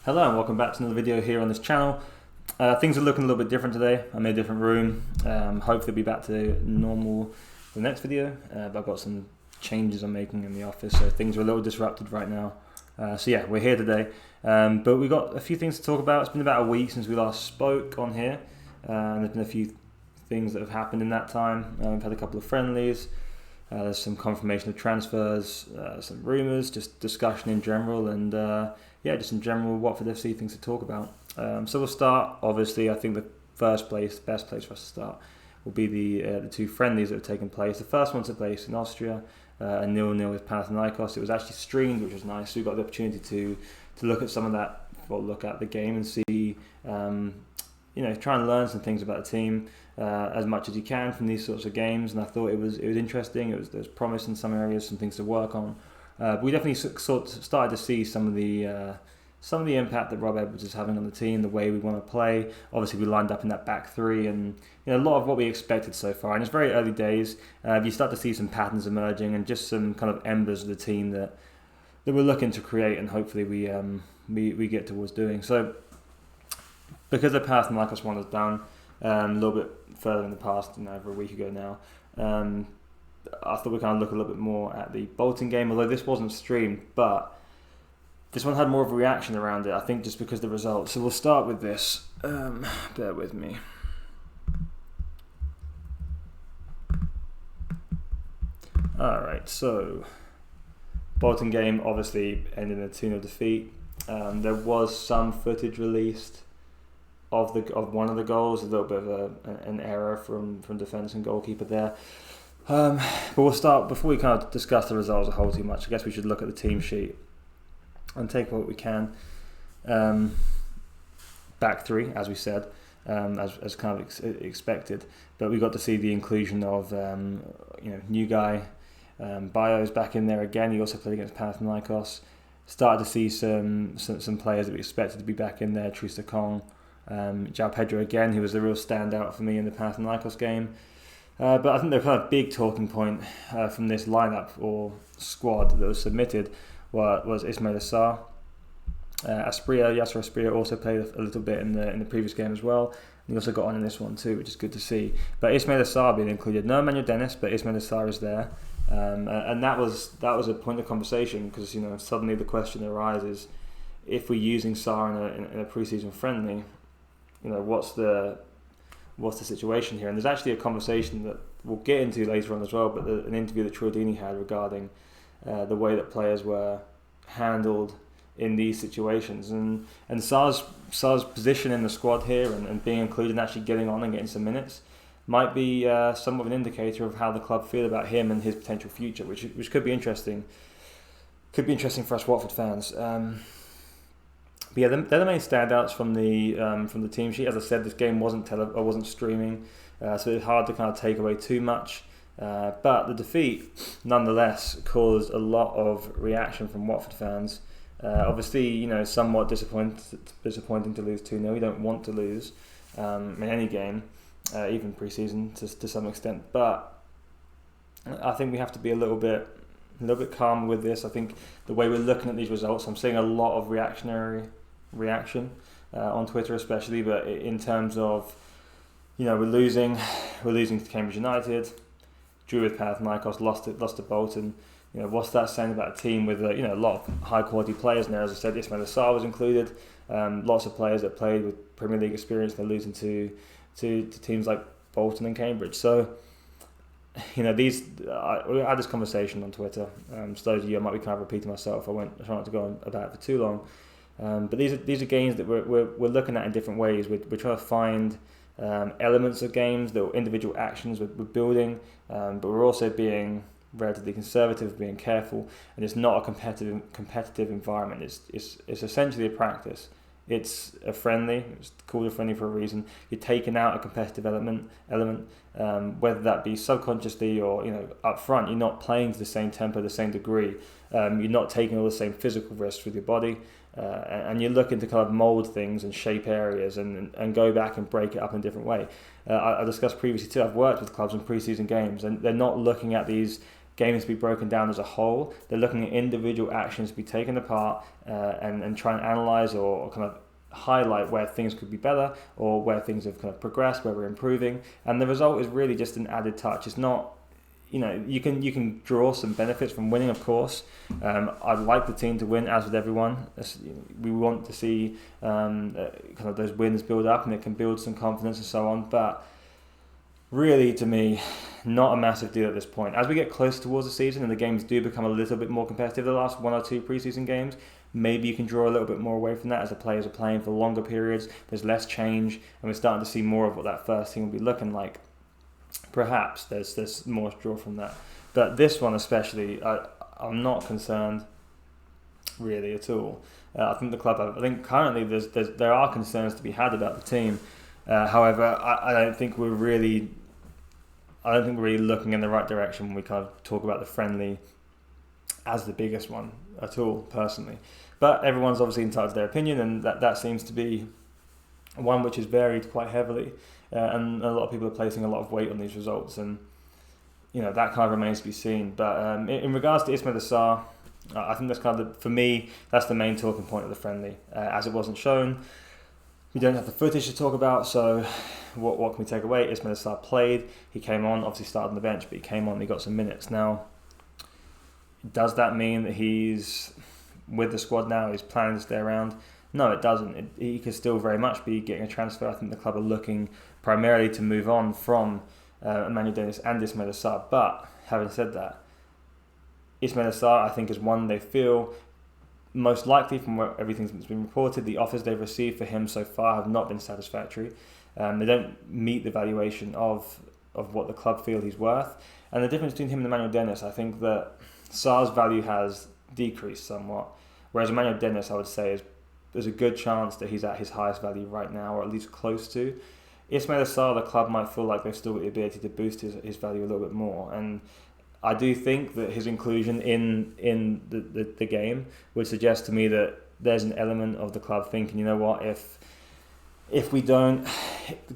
Hello and welcome back to another video here on this channel. Things are looking a little bit different today. I'm in a different room. Hopefully I'll be back to normal for the next video, but I've got some changes I'm making in the office, so things are a little disrupted right now. So yeah, we're here today, but we've got a few things to talk about. It's been about a week since we last spoke on here, and there's been a few things that have happened in that time. We've had a couple of friendlies. There's some confirmation of transfers, some rumours, just discussion in general, and yeah, just in general Watford FC things to talk about. So we'll start, obviously, I think the best place for us to start will be the two friendlies that have taken place. The first one took place in Austria, a 0-0 with Panathinaikos. It was actually streamed, which was nice. So we got the opportunity to look at some of that, look at the game and see, try and learn some things about the team as much as you can from these sorts of games. And I thought it was interesting. There's promise in some areas, some things to work on. We definitely sort of started to see some of the impact that Rob Edwards is having on the team, the way we want to play. Obviously, we lined up in that back three, and a lot of what we expected so far. And it's very early days. You start to see some patterns emerging, and just some kind of embers of the team that we're looking to create, and hopefully we get towards doing. So, because the Panathinaikos one is done, a little bit further in the past, over a week ago now. I thought we'd kind of look a little bit more at the Bolton game, although this wasn't streamed, but this one had more of a reaction around it, I think, just because of the results. So we'll start with this. Bear with me. Alright, so Bolton game obviously ended in a 2-0 defeat. There was some footage released of one of the goals, a little bit of an error from defence and goalkeeper there. But we'll start, before we kind of discuss the results a whole too much, I guess we should look at the team sheet and take what we can. Back three, as we said, as kind of expected, but we got to see the inclusion of new guy, Bio's back in there again. He also played against Panathinaikos. Started to see some players that we expected to be back in there. Trista Kong, João Pedro again, who was the real standout for me in the Panathinaikos game. But I think the kind of big talking point from this lineup or squad that was submitted was Ismail Assar. Yasser Asprilla also played a little bit in the previous game as well. And he also got on in this one too, which is good to see. But Ismail Assar being included, no Emmanuel Dennis, but Ismail Assar is there, and that was a point of conversation, because suddenly the question arises: if we're using Sarr in a pre-season friendly, what's the situation here? And there's actually a conversation that we'll get into later on as well, but an interview that Troydini had regarding the way that players were handled in these situations, and Sarr's position in the squad here and being included and actually getting on and getting some minutes might be somewhat of an indicator of how the club feel about him and his potential future, which could be interesting. Could be interesting for us Watford fans. But yeah, they're the main standouts from the team sheet. As I said, this game wasn't streaming, so it's hard to kind of take away too much. But the defeat, nonetheless, caused a lot of reaction from Watford fans. Obviously, somewhat disappointing to lose 2-0. You don't want to lose in any game, even pre-season to some extent. But I think we have to be a little bit calm with this. I think the way we're looking at these results, I'm seeing a lot of reaction on Twitter especially, but in terms of we're losing to Cambridge United, drew with Panathinaikos, lost to Bolton. What's that saying about a team with a lot of high quality players in there? As I said, Ismail Assar was included. Lots of players that played with Premier League experience. They're losing to teams like Bolton and Cambridge. So we had this conversation on Twitter. So those of you, I might be kind of repeating myself. I try not to go on about it for too long. But these are games that we're looking at in different ways. We're trying to find elements of games, the individual actions we're building, but we're also being relatively conservative, being careful, and it's not a competitive environment. It's essentially a practice. It's a friendly. It's called a friendly for a reason. You're taking out a competitive element, whether that be subconsciously or up front. You're not playing to the same tempo, the same degree. You're not taking all the same physical risks with your body, and you're looking to kind of mould things and shape areas and go back and break it up in a different way. I discussed previously too. I've worked with clubs in pre-season games, and they're not looking at these games to be broken down as a whole. They're looking at individual actions to be taken apart and try and analyse or kind of highlight where things could be better or where things have kind of progressed, where we're improving. And the result is really just an added touch. It's not, you can draw some benefits from winning, of course. I'd like the team to win, as with everyone. We want to see kind of those wins build up, and it can build some confidence and so on. But really, to me, not a massive deal at this point. As we get closer towards the season and the games do become a little bit more competitive, the last 1 or 2 preseason games, maybe you can draw a little bit more away from that as the players are playing for longer periods. There's less change, and we're starting to see more of what that first team will be looking like. Perhaps there's more to draw from that. But this one especially, I'm not concerned really at all. I think the club, I think currently there are concerns to be had about the team. However, I don't think we're really looking in the right direction when we kind of talk about the friendly as the biggest one at all, personally. But everyone's obviously entitled to their opinion, and that seems to be one which is varied quite heavily. And a lot of people are placing a lot of weight on these results, and that kind of remains to be seen. But in regards to Ismail Assar, I think that's kind of for me, that's the main talking point of the friendly. As it wasn't shown, we don't have the footage to talk about, so what can we take away? Ismail Assar played, he came on, obviously started on the bench, but he came on, he got some minutes. Now, does that mean that he's with the squad now, he's planning to stay around? No, it doesn't. He could still very much be getting a transfer. I think the club are looking primarily to move on from Emmanuel Dennis and Ismail Assar. But having said that, Ismail Assar, I think, is one they feel most likely, from everything that's been reported, the offers they've received for him so far have not been satisfactory. They don't meet the valuation of what the club feel he's worth. And the difference between him and Emmanuel Dennis, I think that Sar's value has decreased somewhat, whereas Emmanuel Dennis, I would say, there's a good chance that he's at his highest value right now, or at least close to. Ismail Assar, the club might feel like they've still got the ability to boost his value a little bit more. And I do think that his inclusion in the game would suggest to me that there's an element of the club thinking, you know what, if we don't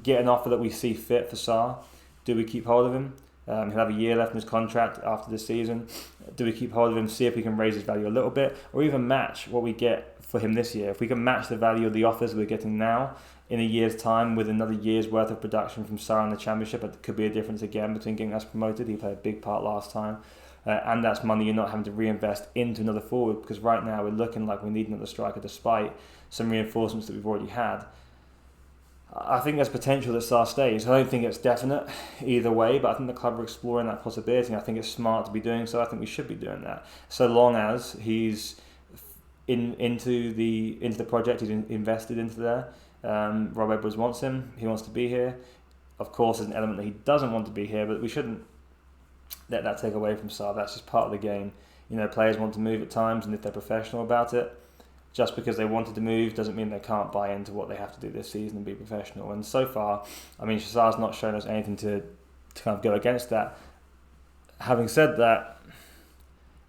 get an offer that we see fit for Sarr, do we keep hold of him? He'll have a year left in his contract after this season. Do we keep hold of him, see if we can raise his value a little bit, or even match what we get for him this year? If we can match the value of the offers we're getting now in a year's time with another year's worth of production from Sarr in the Championship, it could be a difference again between getting us promoted. He played a big part last time. And that's money you're not having to reinvest into another forward, because right now we're looking like we need another striker despite some reinforcements that we've already had. I think there's potential that Sarr stays. I don't think it's definite either way, but I think the club are exploring that possibility, and I think it's smart to be doing so. I think we should be doing that, so long as he's into the project, he's invested into there. Rob Edwards wants him. He wants to be here. Of course, there's an element that he doesn't want to be here, but we shouldn't let that take away from Sarr. That's just part of the game. Players want to move at times, and if they're professional about it, just because they wanted to move doesn't mean they can't buy into what they have to do this season and be professional. And so far, Sarr's not shown us anything to kind of go against that. Having said that,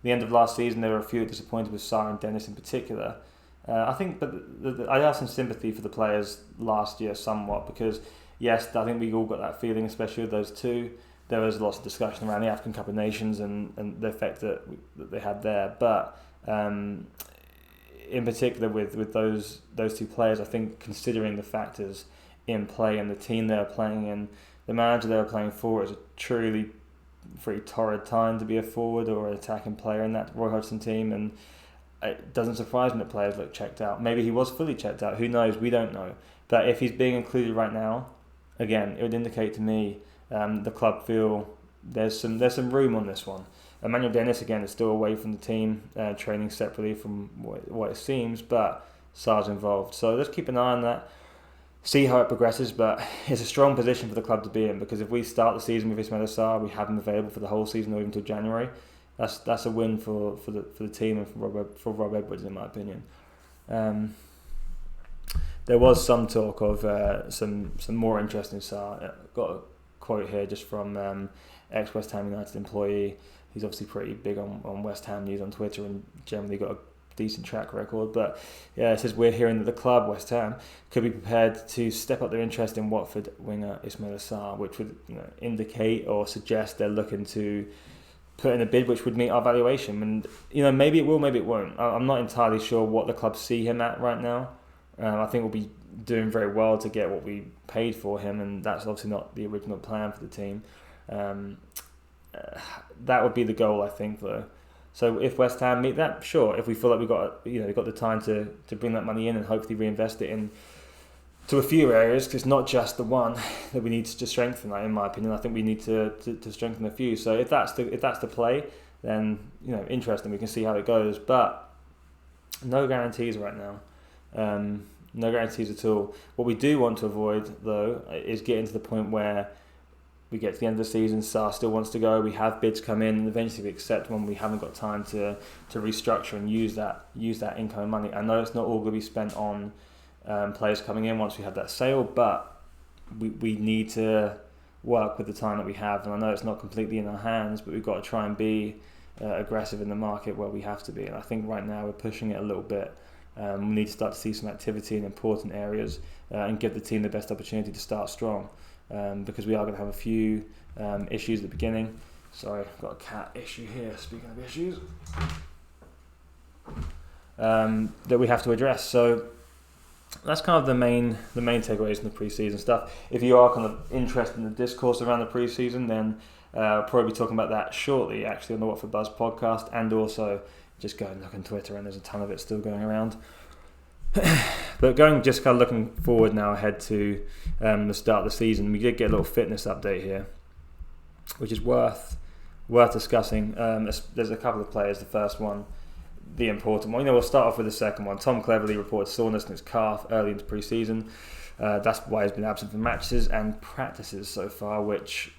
the end of last season, there were a few disappointed with Sarr and Dennis in particular. I think, but I have some sympathy for the players last year somewhat, because yes, I think we all got that feeling, especially with those two. There was lots of discussion around the African Cup of Nations and the effect that they had there. But in particular with those two players, I think considering the factors in play and the team they were playing in, the manager they were playing for, is a truly pretty torrid time to be a forward or an attacking player in that Roy Hodgson team. And it doesn't surprise me that players look checked out. Maybe he was fully checked out. Who knows? We don't know. But if he's being included right now, again, it would indicate to me the club feel there's some room on this one. Emmanuel Dennis, again, is still away from the team, training separately from what it seems, but Sarr's involved. So let's keep an eye on that, see how it progresses. But it's a strong position for the club to be in, because if we start the season with Ismail Assar, we have him available for the whole season or even until January. That's a win for the team and for Rob Edwards, in my opinion. There was some talk of some more interest in Sarr. Got a quote here just from ex-West Ham United employee. He's obviously pretty big on West Ham news on Twitter and generally got a decent track record. But yeah, it says, we're hearing that the club, West Ham, could be prepared to step up their interest in Watford winger Ismail Assar, which would indicate or suggest they're looking to put in a bid which would meet our valuation. And maybe it will, maybe it won't. I'm not entirely sure what the club see him at right now. I think we'll be doing very well to get what we paid for him, and that's obviously not the original plan for the team. That would be the goal, I think, though. So if West Ham meet that, sure. If we feel like we've got the time to bring that money in and hopefully reinvest it in to a few areas, because it's not just the one that we need to strengthen. Like, in my opinion, I think we need to strengthen a few. So if that's the play, then interesting. We can see how it goes, but no guarantees right now. No guarantees at all. What we do want to avoid, though, is getting to the point where we get to the end of the season, Sarr still wants to go, we have bids come in, and eventually we accept when we haven't got time to restructure and use that incoming money. I know it's not all going to be spent on players coming in once we have that sale, but we need to work with the time that we have. And I know it's not completely in our hands, but we've got to try and be aggressive in the market where we have to be. And I think right now we're pushing it a little bit. We need to start to see some activity in important areas and give the team the best opportunity to start strong, because we are going to have a few issues at the beginning. Sorry, I've got a cat issue here, speaking of issues, that we have to address. So that's kind of the main takeaways from the pre-season stuff. If you are kind of interested in the discourse around the pre-season, then I'll probably be talking about that shortly, actually, on the What for Buzz podcast, and also just go and look on Twitter, and there's a ton of it still going around. But just kind of looking forward now ahead to the start of the season, we did get a little fitness update here, which is worth discussing. There's a couple of players. The first one, the important one. We'll start off with the second one. Tom Cleverley reported soreness in his calf early into pre-season. That's why he's been absent from matches and practices so far, which,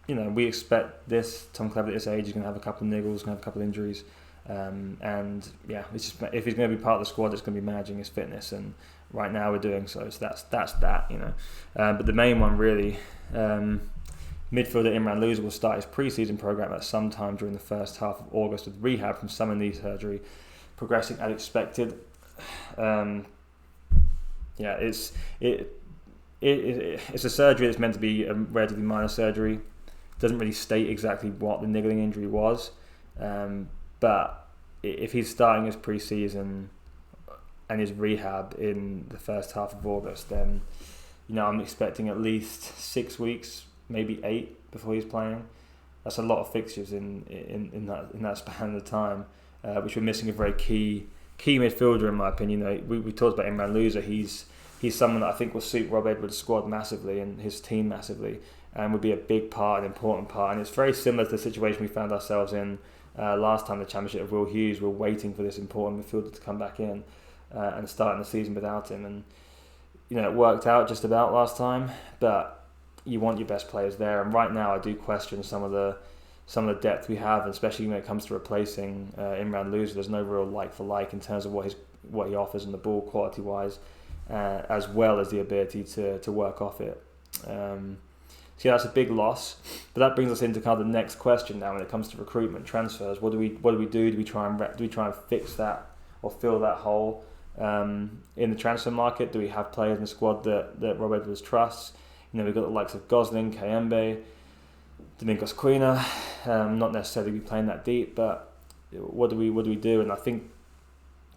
we expect this. Tom Cleverley at this age is going to have a couple of niggles, going to have a couple of injuries. And yeah, it's just, if he's going to be part of the squad, it's going to be managing his fitness, and right now we're doing so. So that's that. But the main one really, midfielder Imran Louza will start his pre-season program at some time during the first half of August with rehab from summer knee surgery progressing as expected. It's a surgery that's meant to be a relatively minor surgery. Doesn't really state exactly what the niggling injury was, but if he's starting his pre-season and his rehab in the first half of August, then I'm expecting at least 6 weeks, maybe 8 before he's playing. That's a lot of fixtures in that span of time, which we're missing a very key midfielder, in my opinion. We talked about Imran Louza. He's someone that I think will suit Rob Edwards' squad massively and his team massively, and would be a big part, an important part. And it's very similar to the situation we found ourselves in last time, the Championship of Will Hughes. We're waiting for this important midfielder to come back in and starting the season without him. And it worked out just about last time, but you want your best players there. And right now, I do question some of the depth we have, and especially when it comes to replacing Imran Louza. There's no real like for like in terms of what he offers on the ball quality wise, as well as the ability to work off it. So yeah, that's a big loss. But that brings us into kind of the next question now when it comes to recruitment, transfers. What do we do? Do we try and fix that or fill that hole in the transfer market? Do we have players in the squad that Rob Edwards trusts? We've got the likes of Gosling, Kayembe, Domingos Quina. Not necessarily be playing that deep, but what do we do? And I think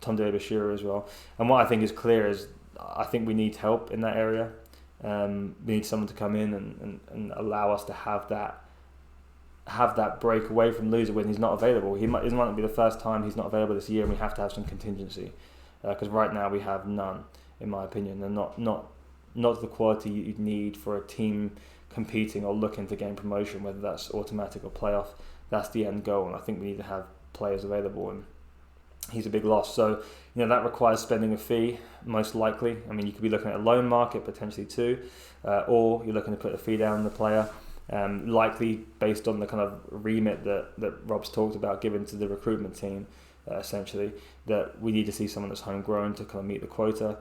Tom Bashir as well. And what I think is clear is I think we need help in that area. We need someone to come in and allow us to have that break away from Louza when he's not available. It might not be the first time he's not available this year, and we have to have some contingency, because right now we have none, in my opinion, and not the quality you need for a team competing or looking to gain promotion, whether that's automatic or playoff. That's the end goal, and I think we need to have players available, and he's a big loss. So that requires spending a fee, most likely. I mean, you could be looking at a loan market potentially too, or you're looking to put a fee down on the player, likely based on the kind of remit that Rob's talked about given to the recruitment team, essentially, that we need to see someone that's homegrown to kind of meet the quota.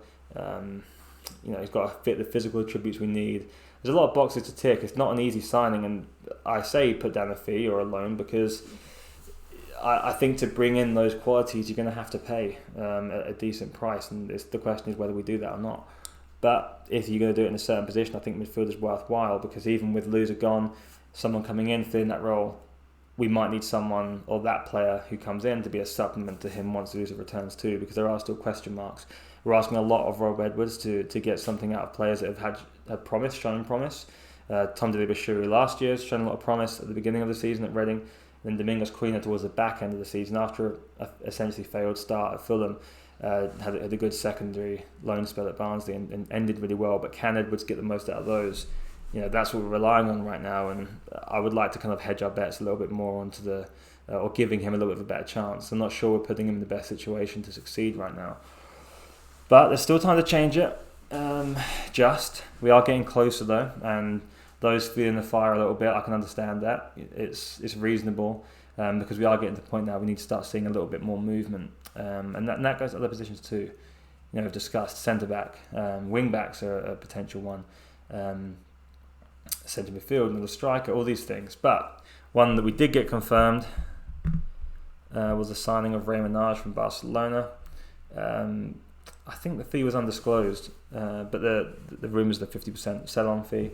He's got to fit the physical attributes we need. There's a lot of boxes to tick. It's not an easy signing, and I say put down a fee or a loan because I think to bring in those qualities, you're going to have to pay a decent price, and the question is whether we do that or not. But if you're going to do it in a certain position, I think midfield is worthwhile, because even with Louza gone, someone coming in filling that role we might need someone or that player who comes in to be a supplement to him once Louza returns too, because there are still question marks. We're asking a lot of Rob Edwards to get something out of players that have had shown promise. Tom Delibashiru last year has shown a lot of promise at the beginning of the season at Reading. Then Domingos Quina towards the back end of the season, after a essentially failed start at Fulham, had a good secondary loan spell at Barnsley and ended really well. But can Edwards get the most out of those? That's what we're relying on right now, and I would like to kind of hedge our bets a little bit more onto the, or giving him a little bit of a better chance. I'm not sure we're putting him in the best situation to succeed right now. But there's still time to change it. We are getting closer though, and those feeling the fire a little bit, I can understand that. It's reasonable, because we are getting to the point now we need to start seeing a little bit more movement, and that goes to other positions too. We've discussed centre back, wing backs are a potential one, centre midfield, another striker, all these things. But one that we did get confirmed was the signing of Raymond from Barcelona. I think the fee was undisclosed, but the rumours the 50% sell-on fee.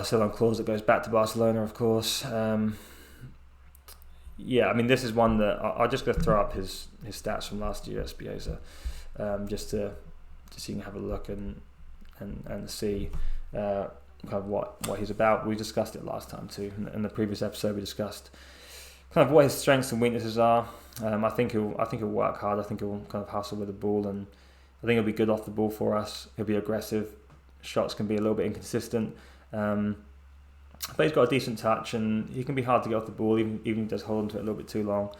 Sell-on clause that goes back to Barcelona, of course. This is one that I'll just go throw up his stats from last year at Spieza, just so you can have a look and see kind of what he's about. We discussed it last time too. In the previous episode, we discussed kind of what his strengths and weaknesses are. I think he'll work hard. I think he'll kind of hustle with the ball, and I think he'll be good off the ball for us. He'll be aggressive. Shots can be a little bit inconsistent. But he's got a decent touch, and he can be hard to get off the ball, even if he does hold onto it a little bit too long.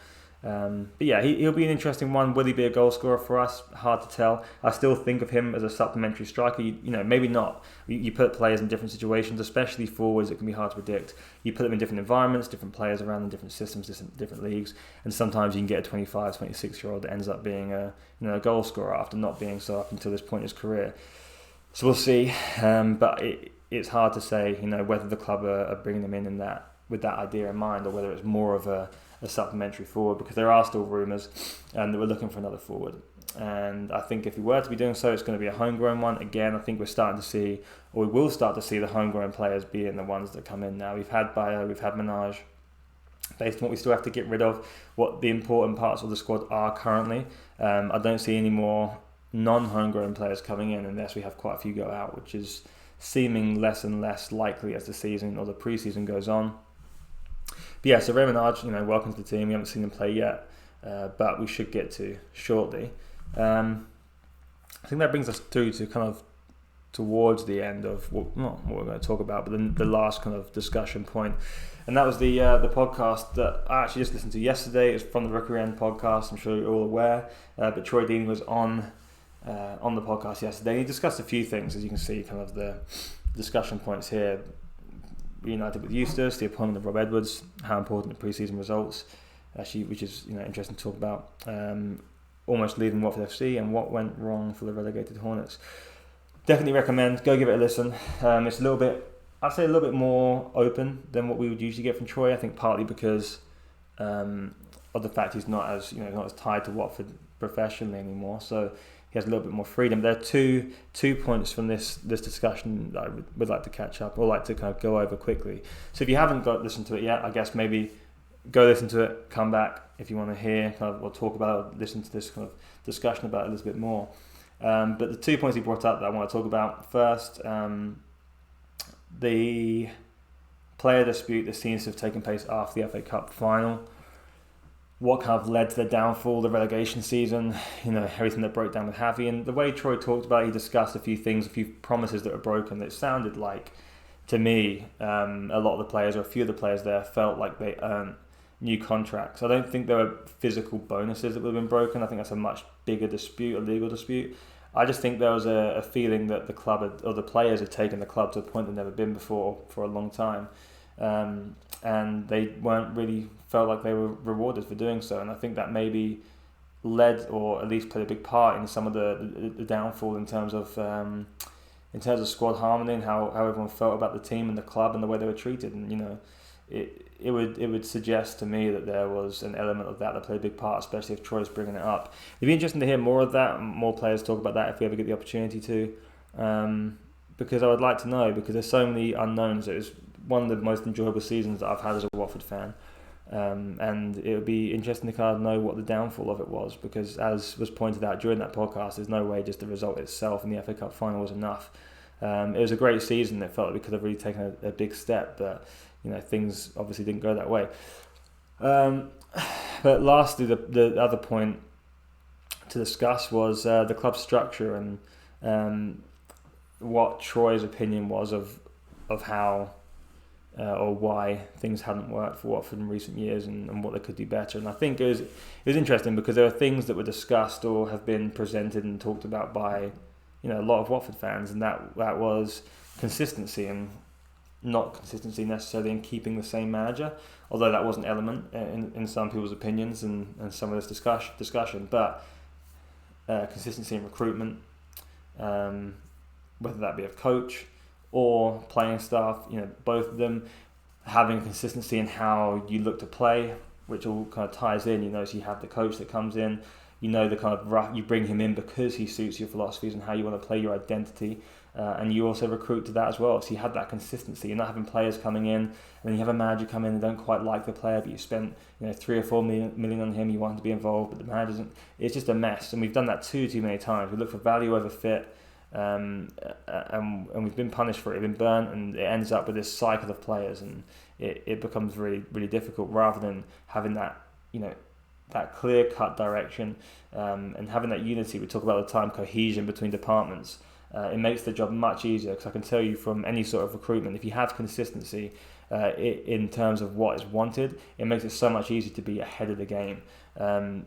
He'll be an interesting one. Will he be a goal scorer for us? Hard to tell. I still think of him as a supplementary striker. Maybe not. You put players in different situations, especially forwards. It can be hard to predict. You put them in different environments, different players around them, different systems, different leagues, and sometimes you can get a 25, 26-year-old that ends up being a goal scorer after not being so up until this point in his career. So we'll see. But it's hard to say, whether the club are bringing them in that with that idea in mind, or whether it's more of a supplementary forward, because there are still rumours that we're looking for another forward. And I think if we were to be doing so, it's going to be a homegrown one. Again, I think we're starting to see, or we will start to see, the homegrown players being the ones that come in now. We've had Bayo, we've had Minaj. Based on what we still have to get rid of, what the important parts of the squad are currently, I don't see any more non-homegrown players coming in unless we have quite a few go out, which is seeming less and less likely as the season or the pre-season goes on. But so Raymond, welcome to the team. We haven't seen him play yet, but we should get to shortly. I think that brings us to kind of towards the end of what we're going to talk about, but then the last kind of discussion point, and that was the podcast that I actually just listened to yesterday. It's from the Rookery End podcast. I'm sure you're all aware, but Troy Deeney was on the podcast yesterday. He discussed a few things, as you can see, kind of the discussion points here. Reunited with Eustace, the appointment of Rob Edwards, how important the pre-season results, actually, which is interesting to talk about. Almost leaving Watford FC, and what went wrong for the relegated Hornets. Definitely recommend. Go give it a listen. It's a little bit more open than what we would usually get from Troy. I think partly because of the fact he's not as tied to Watford professionally anymore. So he has a little bit more freedom. There are two points from this discussion that I would like to catch up, or like to kind of go over quickly. So if you haven't listened to it yet, I guess maybe go listen to it, come back if you want to hear kind of, or talk about it, listen to this kind of discussion about it a little bit more. But the 2 points he brought up that I want to talk about first, the player dispute that seems to have taken place after the FA Cup final. What kind of led to the downfall, the relegation season, everything that broke down with Javi. And the way Troy talked about it, he discussed a few things, a few promises that were broken. It sounded like, to me, a lot of the players, or a few of the players there, felt like they earned new contracts. I don't think there were physical bonuses that would have been broken. I think that's a much bigger dispute, a legal dispute. I just think there was a feeling that the club or the players had taken the club to a point they've never been before for a long time. And they weren't really felt like they were rewarded for doing so, and I think that maybe led, or at least played a big part in some of the downfall in terms of squad harmony and how everyone felt about the team and the club and the way they were treated. And it would suggest to me that there was an element of that played a big part, especially if Troy's bringing it up. It'd be interesting to hear more of that, more players talk about that if we ever get the opportunity to, because I would like to know, because there's so many unknowns. It was one of the most enjoyable seasons that I've had as a Watford fan. And it would be interesting to kind of know what the downfall of it was, because as was pointed out during that podcast, there's no way just the result itself in the FA Cup final was enough. It was a great season. It felt like we could have really taken a big step, but things obviously didn't go that way. But lastly, the other point to discuss was the club structure and what Troy's opinion was of how or why things hadn't worked for Watford in recent years and what they could do better. And I think it was interesting because there are things that were discussed or have been presented and talked about by a lot of Watford fans, and that was consistency, and not consistency necessarily in keeping the same manager, although that was an element in some people's opinions and some of this discussion. But consistency in recruitment, whether that be a coach or playing staff, both of them having consistency in how you look to play, which all kind of ties in. So you have the coach that comes in, the kind of you bring him in because he suits your philosophies and how you want to play, your identity, and you also recruit to that as well. So you have that consistency. You're not having players coming in and then you have a manager come in and don't quite like the player, but you spent 3 or 4 million on him. You want him to be involved, but the manager doesn't. It's just a mess, and we've done that too many times. We look for value over fit. And we've been punished for it, we've been burnt, and it ends up with this cycle of players, and it becomes really, really difficult rather than having that, that clear-cut direction, and having that unity. We talk about all the time, cohesion between departments. It makes the job much easier, because I can tell you from any sort of recruitment, if you have consistency in terms of what is wanted, it makes it so much easier to be ahead of the game.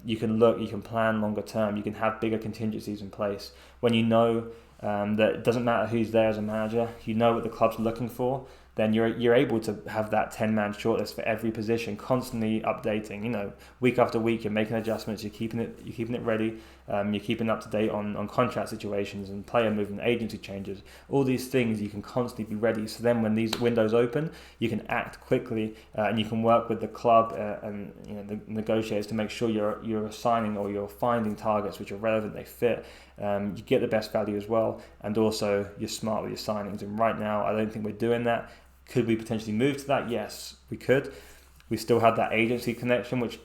You can plan longer term, you can have bigger contingencies in place. When that it doesn't matter who's there as a manager, what the club's looking for, then you're able to have that 10-man shortlist for every position, constantly updating. Week after week, you're making adjustments. You're keeping it ready. You're keeping up to date on contract situations and player movement, agency changes. All these things, you can constantly be ready. So then, when these windows open, you can act quickly, and you can work with the club and the negotiators to make sure you're assigning or you're finding targets which are relevant, they fit. You get the best value as well, and also you're smart with your signings. And right now, I don't think we're doing that. Could we potentially move to that? Yes, we could. We still have that agency connection, which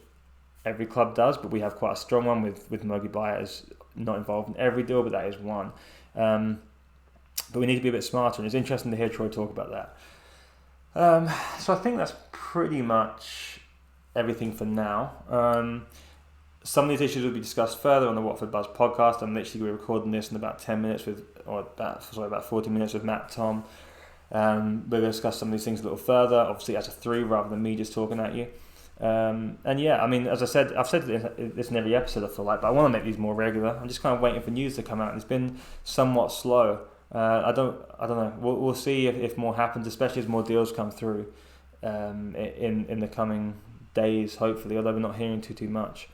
every club does, but we have quite a strong one with Mogi Byers, not involved in every deal, but that is one. But we need to be a bit smarter, and it's interesting to hear Troy talk about that. So I think that's pretty much everything for now. Some of these issues will be discussed further on the Watford Buzz podcast. I'm literally recording this in about 10 minutes about 40 minutes with Matt, Tom. We're going to discuss some of these things a little further, obviously as a 3 rather than me just talking at you. And yeah, I mean, as I said, I've said this in every episode, I feel like, but I want to make these more regular. I'm just kind of waiting for news to come out, and it's been somewhat slow. I don't know. We'll see if more happens, especially as more deals come through in the coming days, hopefully, although we're not hearing too much.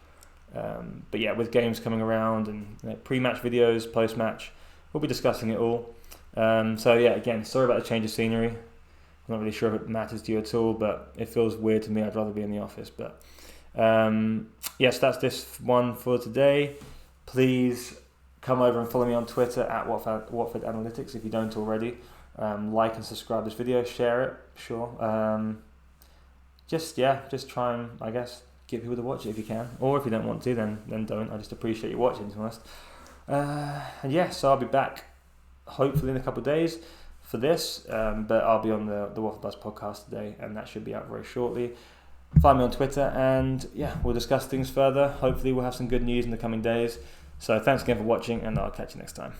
But yeah, with games coming around and pre-match videos, post-match, we'll be discussing it all. So yeah, again, sorry about the change of scenery. I'm not really sure if it matters to you at all, but it feels weird to me. I'd rather be in the office. But yes, that's this one for today. Please come over and follow me on Twitter at Watford Analytics if you don't already. Like and subscribe this video, share it, sure. Just try and, I guess, get people to watch it if you can. Or if you don't want to, then don't. I just appreciate you watching, to be honest. And yeah, so I'll be back hopefully in a couple of days for this, but I'll be on the Watford Buzz podcast today, and that should be out very shortly. Find me on Twitter, and yeah, we'll discuss things further. Hopefully we'll have some good news in the coming days. So thanks again for watching, and I'll catch you next time.